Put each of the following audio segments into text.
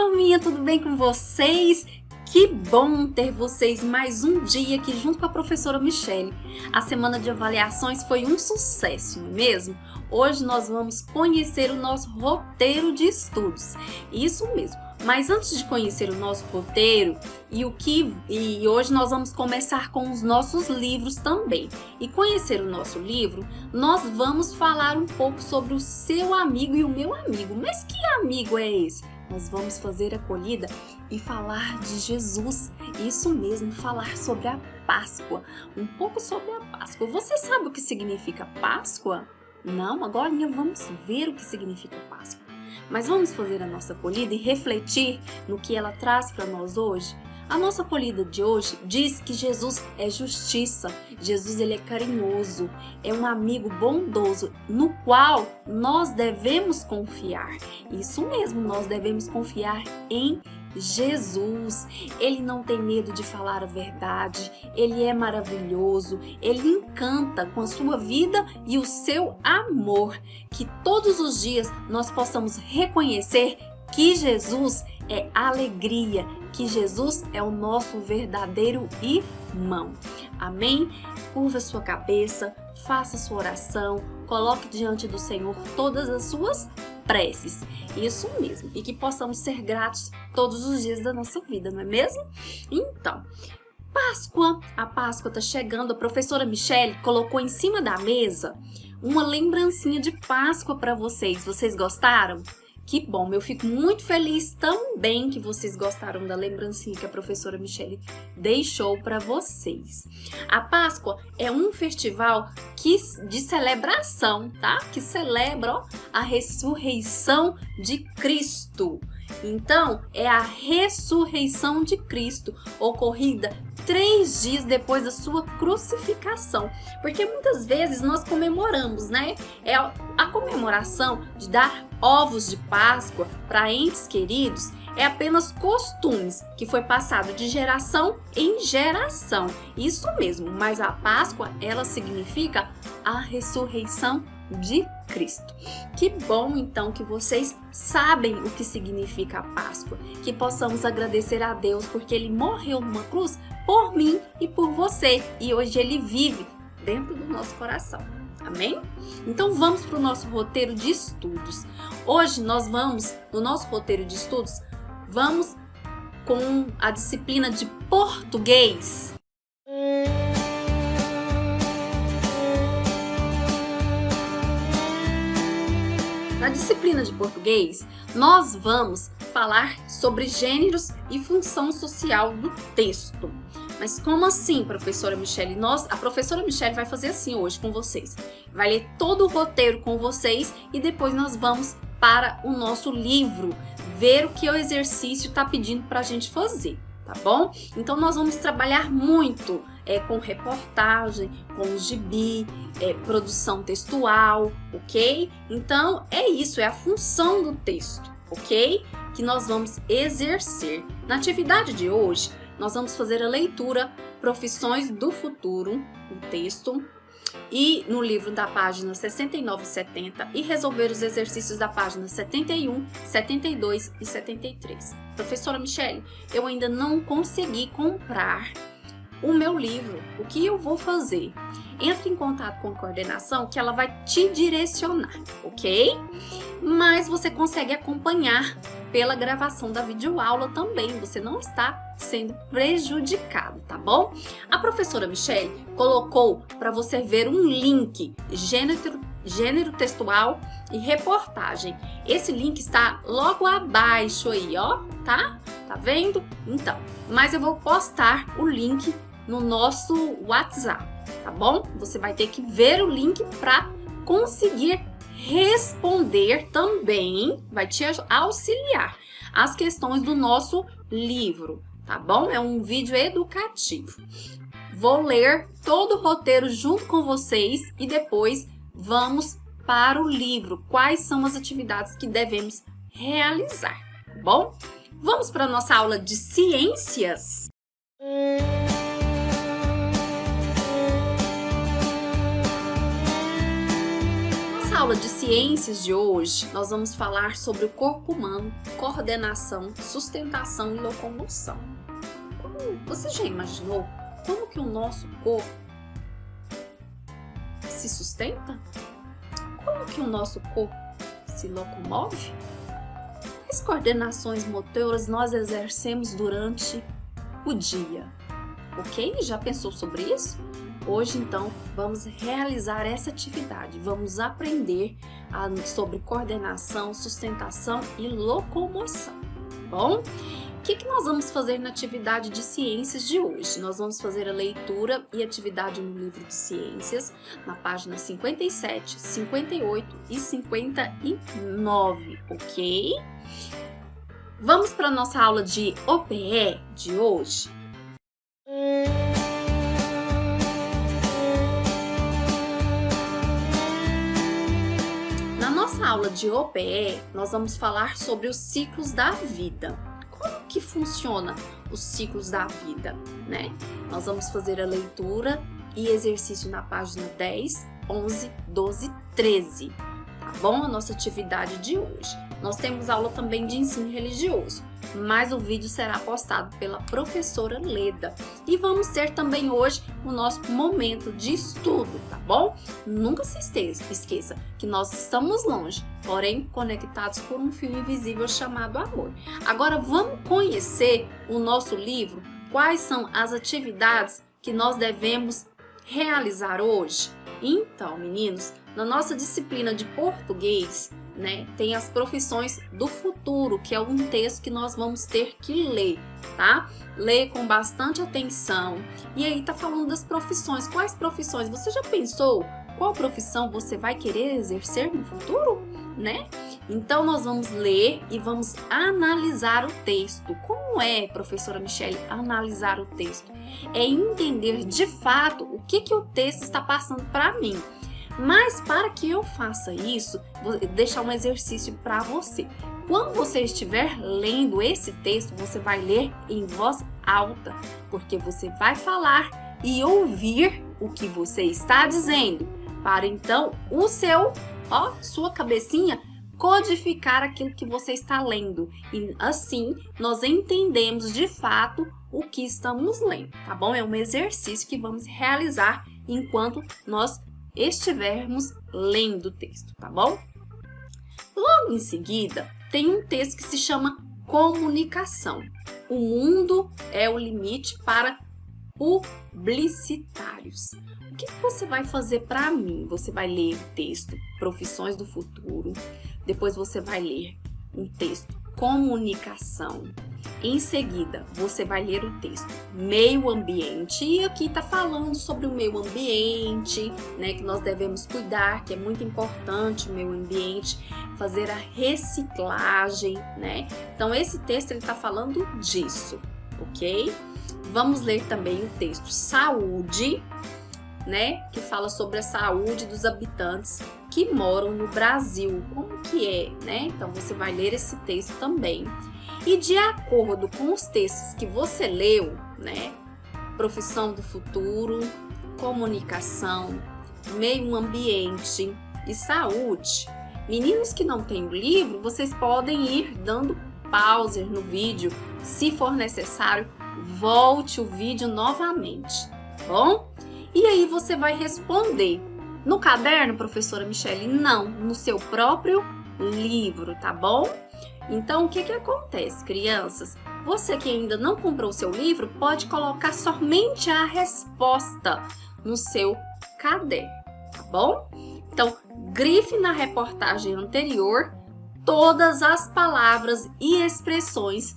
turminha, tudo bem com vocês? Que bom ter vocês mais um dia aqui junto com a professora Michele. A semana de avaliações foi um sucesso, não é mesmo? Hoje nós vamos conhecer o nosso roteiro de estudos. Isso mesmo. Mas antes de conhecer o nosso roteiro e hoje nós vamos começar com os nossos livros também. E conhecer o nosso livro, nós vamos falar um pouco sobre o seu amigo e o meu amigo. Mas que amigo é esse? Nós vamos fazer acolhida e falar de Jesus. Isso mesmo, falar sobre a Páscoa. Um pouco sobre a Páscoa. Você sabe o que significa Páscoa? Não? Agora vamos ver o que significa Páscoa. Mas vamos fazer a nossa acolhida e refletir no que ela traz para nós hoje? A nossa acolhida de hoje diz que Jesus é justiça, Jesus ele é carinhoso, é um amigo bondoso no qual nós devemos confiar. Isso mesmo, nós devemos confiar em Jesus. Ele não tem medo de falar a verdade, ele é maravilhoso, ele encanta com a sua vida e o seu amor. Que todos os dias nós possamos reconhecer que Jesus é alegria, que Jesus é o nosso verdadeiro irmão. Amém? Curva sua cabeça, faça sua oração, coloque diante do Senhor todas as suas preces. Isso mesmo. E que possamos ser gratos todos os dias da nossa vida, não é mesmo? Então, Páscoa. A Páscoa está chegando. A professora Michele colocou em cima da mesa uma lembrancinha de Páscoa para vocês. Vocês gostaram? Que bom, eu fico muito feliz também que vocês gostaram da lembrancinha que a professora Michele deixou para vocês. A Páscoa é um festival de celebração, tá? Que celebra a ressurreição de Cristo. Então, é a ressurreição de Cristo ocorrida 3 dias depois da sua crucificação. Porque muitas vezes nós comemoramos, né? É a comemoração de dar ovos de Páscoa para entes queridos é apenas costumes que foi passado de geração em geração. Isso mesmo, mas a Páscoa, ela significa a ressurreição de Cristo. Que bom então que vocês sabem o que significa a Páscoa, que possamos agradecer a Deus porque Ele morreu numa cruz por mim e por você e hoje Ele vive dentro do nosso coração. Amém? Então vamos para o nosso roteiro de estudos. Hoje nós vamos, no nosso roteiro de estudos, vamos com a disciplina de português. Na disciplina de português, nós vamos falar sobre gêneros e função social do texto. Mas como assim, professora Michele? A professora Michele vai fazer assim hoje com vocês. Vai ler todo o roteiro com vocês e depois nós vamos para o nosso livro, ver o que o exercício está pedindo para a gente fazer, tá bom? Então nós vamos trabalhar muito com reportagem, com gibi, produção textual, ok? Então é isso, é a função do texto, ok? Que nós vamos exercer. Na atividade de hoje, nós vamos fazer a leitura Profissões do Futuro, o texto, e no livro da página 69 e 70 e resolver os exercícios da página 71, 72 e 73. Professora Michele, eu ainda não consegui comprar o meu livro. O que eu vou fazer? Entre em contato com a coordenação que ela vai te direcionar, ok? Mas você consegue acompanhar pela gravação da videoaula também, você não está sendo prejudicado, tá bom? A professora Michele colocou para você ver um link, gênero textual e reportagem. Esse link está logo abaixo aí, ó, tá? Tá vendo? Então, mas eu vou postar o link no nosso WhatsApp, tá bom? Você vai ter que ver o link para conseguir responder também, vai te auxiliar as questões do nosso livro, tá bom? É um vídeo educativo. Vou ler todo o roteiro junto com vocês e depois vamos para o livro. Quais são as atividades que devemos realizar, tá bom? Vamos para a nossa aula de ciências? aula de ciências de hoje, nós vamos falar sobre o corpo humano, coordenação, sustentação e locomoção. Você já imaginou como que o nosso corpo se sustenta? Como que o nosso corpo se locomove? Quais coordenações motoras nós exercemos durante o dia? Ok? Já pensou sobre isso? Hoje, então, vamos realizar essa atividade. Vamos aprender sobre coordenação, sustentação e locomoção. Bom, o que nós vamos fazer na atividade de ciências de hoje? Nós vamos fazer a leitura e atividade no livro de ciências, na página 57, 58 e 59, ok? Vamos para a nossa aula de OPE de hoje? Na nossa aula de OPE, nós vamos falar sobre os ciclos da vida. Como que funciona os ciclos da vida, né? Nós vamos fazer a leitura e exercício na página 10, 11, 12, 13, tá bom? A nossa atividade de hoje. Nós temos aula também de ensino religioso, mas o vídeo será postado pela professora Leda. E vamos ter também hoje o nosso momento de estudo, tá bom? Nunca se esqueça que nós estamos longe, porém conectados por um fio invisível chamado amor. Agora vamos conhecer o nosso livro, quais são as atividades que nós devemos realizar hoje? Então, meninos, na nossa disciplina de português, né, tem as profissões do futuro, que é um texto que nós vamos ter que ler, tá? Ler com bastante atenção. E aí tá falando das profissões. Quais profissões? Você já pensou qual profissão você vai querer exercer no futuro, né? Então nós vamos ler e vamos analisar o texto. Como é, professora Michele, analisar o texto? É entender de fato o que o texto está passando para mim. Mas para que eu faça isso, vou deixar um exercício para você. Quando você estiver lendo esse texto, você vai ler em voz alta, porque você vai falar e ouvir o que você está dizendo, para então sua cabecinha codificar aquilo que você está lendo. E assim nós entendemos de fato o que estamos lendo, tá bom? É um exercício que vamos realizar enquanto nós estivermos lendo o texto, tá bom? Logo em seguida, tem um texto que se chama Comunicação. O mundo é o limite para publicitários. O que você vai fazer para mim? Você vai ler o texto Profissões do Futuro, depois você vai ler um texto Comunicação. Em seguida, você vai ler o texto Meio Ambiente, e aqui está falando sobre o meio ambiente, né, que nós devemos cuidar, que é muito importante o meio ambiente, fazer a reciclagem, né? Então, esse texto ele está falando disso, ok? Vamos ler também o texto Saúde, né, que fala sobre a saúde dos habitantes que moram no Brasil, como que é, né? Então, você vai ler esse texto também. E de acordo com os textos que você leu, né, Profissão do Futuro, Comunicação, Meio Ambiente e Saúde, meninos que não têm o livro, vocês podem ir dando pause no vídeo. Se for necessário, volte o vídeo novamente, tá bom? E aí você vai responder. No caderno, professora Michele? Não, no seu próprio livro, tá bom? Então, o que acontece, crianças? Você que ainda não comprou o seu livro, pode colocar somente a resposta no seu caderno, tá bom? Então, grife na reportagem anterior todas as palavras e expressões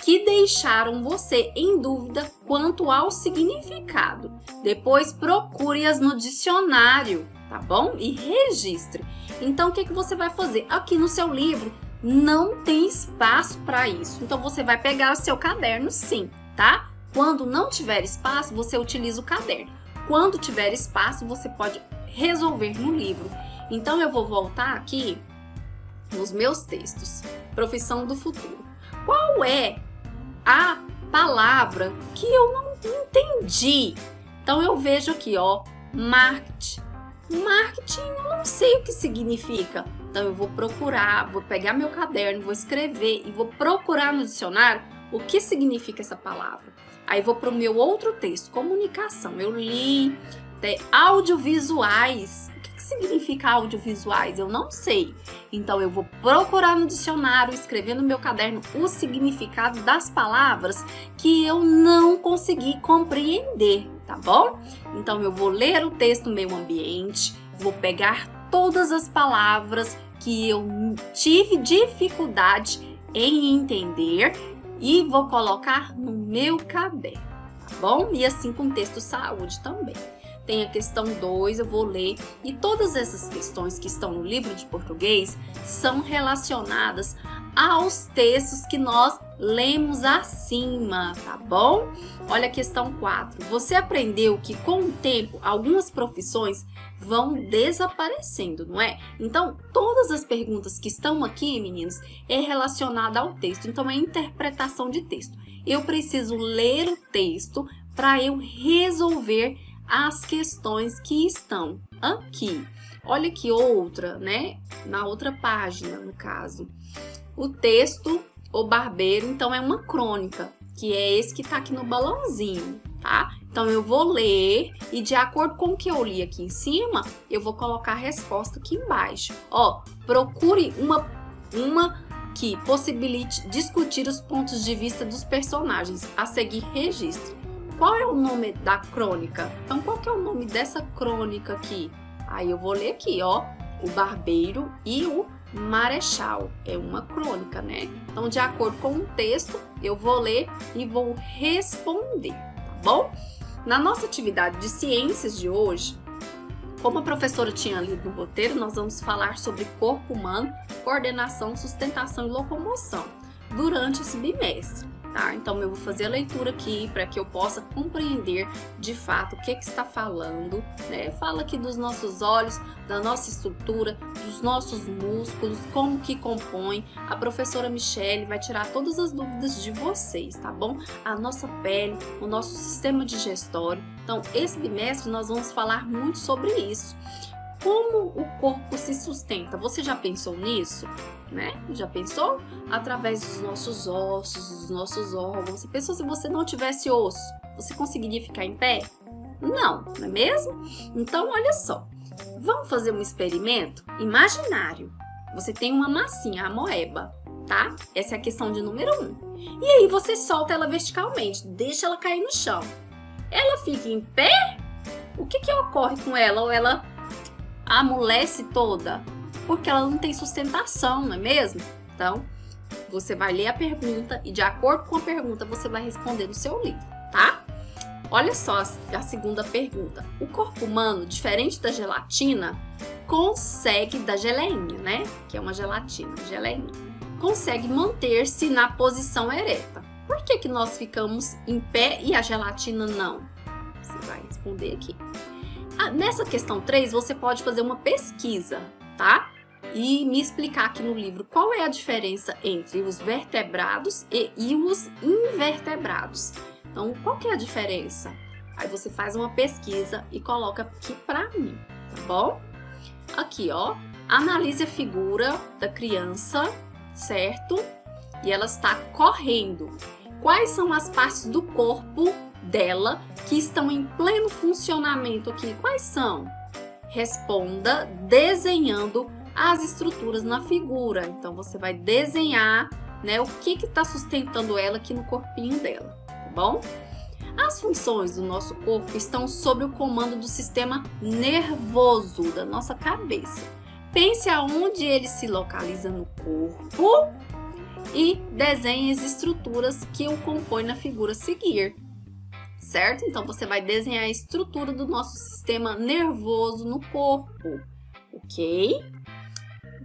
que deixaram você em dúvida quanto ao significado. Depois, procure-as no dicionário, tá bom? E registre. Então, o que você vai fazer? Aqui no seu livro, não tem espaço para isso. Então, você vai pegar o seu caderno sim, tá? Quando não tiver espaço, você utiliza o caderno. Quando tiver espaço, você pode resolver no livro. Então, eu vou voltar aqui nos meus textos. Profissão do Futuro. Qual é a palavra que eu não entendi? Então, eu vejo aqui, ó, marketing, Marketing, eu não sei o que significa. Então eu vou procurar, vou pegar meu caderno, vou escrever e vou procurar no dicionário o que significa essa palavra. Aí vou para o meu outro texto, comunicação. Eu li audiovisuais. O que significa audiovisuais? Eu não sei. Então eu vou procurar no dicionário, escrever no meu caderno o significado das palavras que eu não consegui compreender, tá bom? Então eu vou ler o texto meio ambiente, vou pegar todas as palavras que eu tive dificuldade em entender e vou colocar no meu caderno, tá bom? E assim com o texto saúde também. Tem a questão 2, eu vou ler, e todas essas questões que estão no livro de português são relacionadas aos textos que nós lemos acima, tá bom? Olha a questão 4. Você aprendeu que com o tempo algumas profissões vão desaparecendo, não é? Então, todas as perguntas que estão aqui, meninos, é relacionada ao texto. Então, é interpretação de texto. Eu preciso ler o texto para eu resolver as questões que estão aqui. Olha que outra, né? Na outra página, no caso. O texto, O Barbeiro, então é uma crônica, que é esse que tá aqui no balãozinho, tá? Então eu vou ler e de acordo com o que eu li aqui em cima, eu vou colocar a resposta aqui embaixo. Ó, procure uma que possibilite discutir os pontos de vista dos personagens. A seguir, registre. Qual é o nome da crônica? Então, qual que é o nome dessa crônica aqui? Aí eu vou ler aqui, ó, O Barbeiro e o Marechal. É uma crônica, né? Então, de acordo com o texto, eu vou ler e vou responder, tá bom? Na nossa atividade de ciências de hoje, como a professora tinha lido no roteiro, nós vamos falar sobre corpo humano, coordenação, sustentação e locomoção durante esse bimestre. Tá? Então eu vou fazer a leitura aqui para que eu possa compreender de fato o que está falando, né? Fala aqui dos nossos olhos, da nossa estrutura, dos nossos músculos, como que compõe. A professora Michele vai tirar todas as dúvidas de vocês, tá bom? A nossa pele, o nosso sistema digestório. Então esse bimestre nós vamos falar muito sobre isso. Como o corpo se sustenta? Você já pensou nisso? Né? Já pensou? Através dos nossos ossos, dos nossos órgãos. Você pensou se você não tivesse osso, você conseguiria ficar em pé? Não, não é mesmo? Então, olha só. Vamos fazer um experimento imaginário. Você tem uma massinha, a moeba, tá? Essa é a questão de número 1. E aí você solta ela verticalmente, deixa ela cair no chão. Ela fica em pé? O que ocorre com ela? Ou ela amolece toda? Porque ela não tem sustentação, não é mesmo? Então, você vai ler a pergunta e de acordo com a pergunta você vai responder no seu livro, tá? Olha só a segunda pergunta. O corpo humano, diferente da gelatina, da geleinha, né? Que é uma geleinha, consegue manter-se na posição ereta. Por que nós ficamos em pé e a gelatina não? Você vai responder aqui. Nessa questão 3, você pode fazer uma pesquisa, tá? E me explicar aqui no livro qual é a diferença entre os vertebrados e os invertebrados. Então, qual que é a diferença? Aí você faz uma pesquisa e coloca aqui pra mim, tá bom? Aqui, ó, analise a figura da criança, certo? E ela está correndo. Quais são as partes do corpo dela que estão em pleno funcionamento aqui? Quais são? Responda desenhando as estruturas na figura. Então, você vai desenhar, né, o que está sustentando ela aqui no corpinho dela, tá bom? As funções do nosso corpo estão sob o comando do sistema nervoso da nossa cabeça. Pense aonde ele se localiza no corpo e desenhe as estruturas que o compõem na figura a seguir, certo? Então, você vai desenhar a estrutura do nosso sistema nervoso no corpo, ok?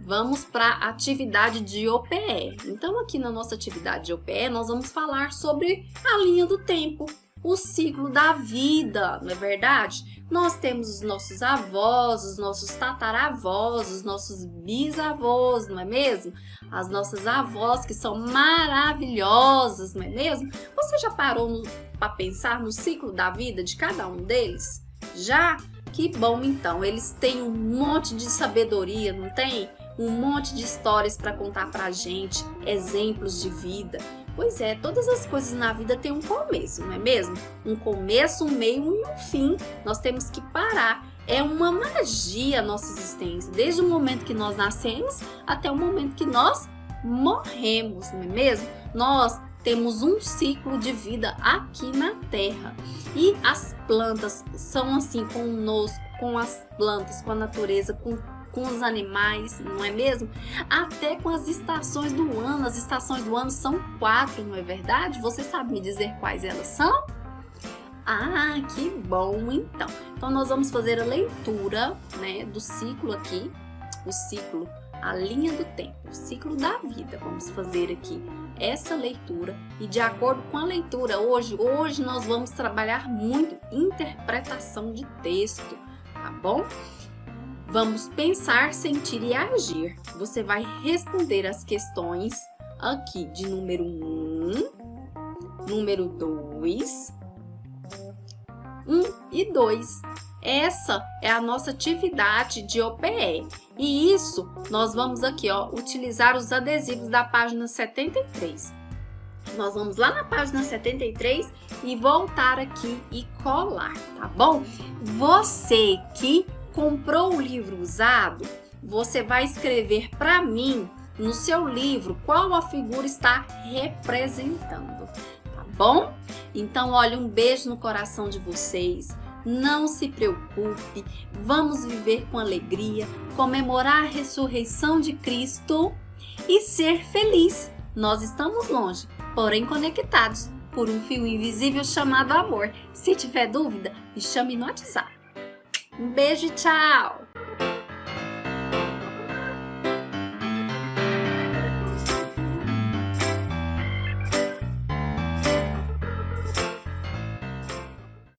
Vamos para a atividade de OPE. Então, aqui na nossa atividade de OPE, nós vamos falar sobre a linha do tempo, o ciclo da vida, não é verdade? Nós temos os nossos avós, os nossos tataravós, os nossos bisavós, não é mesmo? As nossas avós que são maravilhosas, não é mesmo? Você já parou para pensar no ciclo da vida de cada um deles? Já? que bom então. Eles têm um monte de sabedoria, não tem? Um monte de histórias para contar pra gente, exemplos de vida. Pois é, todas as coisas na vida têm um começo, não é mesmo? Um começo, um meio e um fim. Nós temos que parar. É uma magia a nossa existência, desde o momento que nós nascemos até o momento que nós morremos, não é mesmo? Nós temos um ciclo de vida aqui na Terra. E as plantas são assim conosco, com as plantas, com a natureza, com os animais, não é mesmo? Até com as estações do ano. As estações do ano são 4, não é verdade? Você sabe me dizer quais elas são? Ah, que bom então. Então nós vamos fazer a leitura, né, do ciclo aqui, o ciclo, a linha do tempo, o ciclo da vida. Vamos fazer aqui essa leitura e de acordo com a leitura hoje nós vamos trabalhar muito interpretação de texto, tá bom? Vamos pensar, sentir e agir. Você vai responder as questões aqui de número 1, número 2, 1 e 2. Essa é a nossa atividade de OPE. E isso nós vamos aqui, ó, utilizar os adesivos da página 73. Nós vamos lá na página 73 e voltar aqui e colar, tá bom? Você que comprou o livro usado, você vai escrever para mim no seu livro qual a figura está representando, tá bom? Então, olha, um beijo no coração de vocês. Não se preocupe, vamos viver com alegria, comemorar a ressurreição de Cristo e ser feliz. Nós estamos longe, porém conectados por um fio invisível chamado amor. Se tiver dúvida, me chame no WhatsApp. Um beijo e tchau!